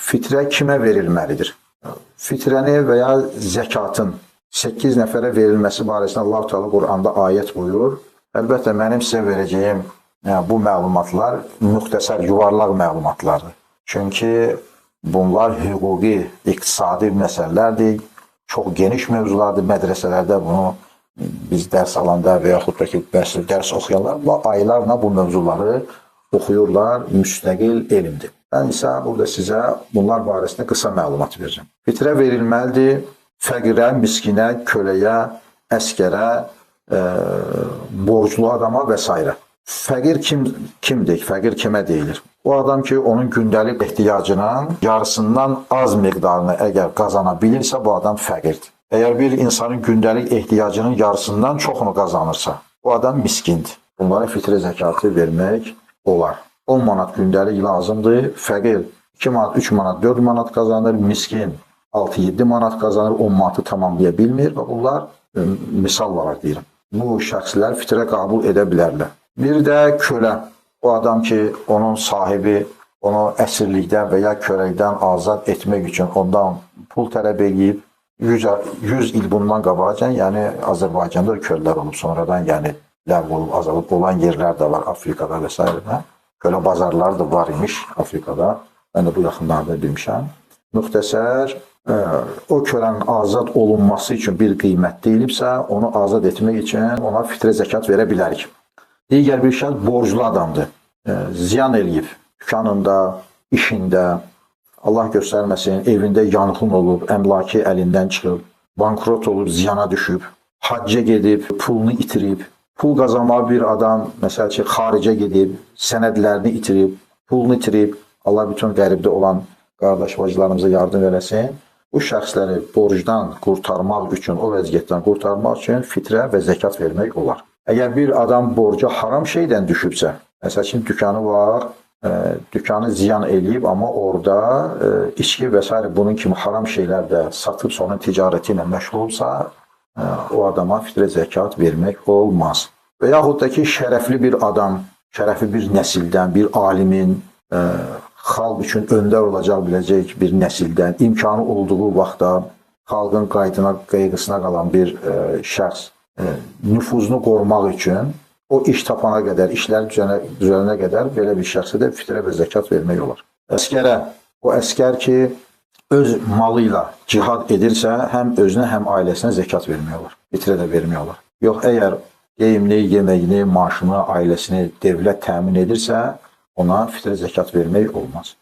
fitrə kimə verilməlidir? Fitrəni və ya zəkatın 8 nəfərə verilməsi barəsində Allah Teala Quranda ayət buyurur. Əlbəttə mənim sizə verəcəyim bu məlumatlar müxtəsər, yuvarlaq məlumatlardır. Çünki bunlar hüquqi, iqtisadi məsələlərdir, çox geniş mövzulardır. Mədrəsələrdə bunu biz dərs alanda və yaxud da ki, dərs oxuyanlar aylarla bu mövzuları oxuyurlar, müstəqil elmdir. Mən isə burada sizə bunlar barəsində qısa məlumat verəcəm. Fitrə verilməlidir fəqirə, miskinə, köləyə, əskərə, borclu adama və s. Fəqir kimdir? Fəqir kimə deyilir? O adam ki, onun gündəlik ehtiyacının yarısından az miqdarını əgər qazana bilirsə, bu adam fəqirdir. Əgər bir insanın gündəlik ehtiyacının yarısından çoxunu qazanırsa, bu adam miskindir. Bunlara fitrə zəkatı vermək olar. 10 manat gündəlik lazımdır. Fəqir 2 manat, 3 manat, 4 manat qazanır. Miskin 6-7 manat qazanır, 10 manatı tamamlaya bilmir və bunlar misal olaraq deyirəm. Bu şəxslər fitrə qəbul edə bilərlər. Bir də kölə. O adam ki, onun sahibi onu əsirlikdən və ya köləlikdən azad etmək üçün ondan pul tələb edib, 100 il bundan qabaqcan, yəni Azərbaycanda kölələr olub, sonradan yəni ləğv olub, azalıb olan yerlər də var Afrikada və s. Kölə bazarları da var imiş Afrikada. Mən də bu yaxınlarda bilmişəm. Müxtəsər, o kölənin azad olunması üçün bir qiymət deyilibsə, onu azad etmək üçün ona fitrə zəkat verə bilərik. Digər bir şəxs borclu adamdır. Ziyan eləyib, dükanında, işində, Allah göstərməsin, evində yanğın olub, əmlaki əlindən çıxıb, bankrot olub, ziyana düşüb, hacca gedib, pulunu itirib, pul qazanmağı bir adam, məsəl ki, xaricə gedib, sənədlərini itirib, pulunu itirib, Allah bütün qəribdə olan qardaş bacılarımıza yardım eləsin. Bu şəxsləri borcdan qurtarmaq üçün, o vəziyyətdən qurtarmaq üçün fitrə və zəkat vermək olar. Əgər bir adam borca haram şeydən düşübsə, məsəl ki, dükanı var, dükanı ziyan eləyib, amma orada içki və s. bunun kimi haram şeylər də satıb onun ticarəti ilə məşğul olsa, o adama fitrə zəkat vermək olmaz. Və yaxud da ki, şərəfli bir adam, şərəfli bir nəsildən, bir alimin, xalq üçün öndər olacaq biləcək bir nəsildən, imkanı olduğu vaxtda xalqın qayğısına qalan bir şəxs nüfuzunu qorumaq üçün o iş tapana qədər, işlər düzələnə qədər belə bir şəxsə də fitrə və zəkat vermək olar. Əskərə, o əskər ki, öz malı ilə cihad edirsə, həm özünə, həm ailəsinə zəkat vermək olar, fitrə də vermək olar. Yox, əgər geyimini, yeməyini, maaşını, ailəsini dövlət təmin edirsə, ona fitrə zəkat vermək olmaz.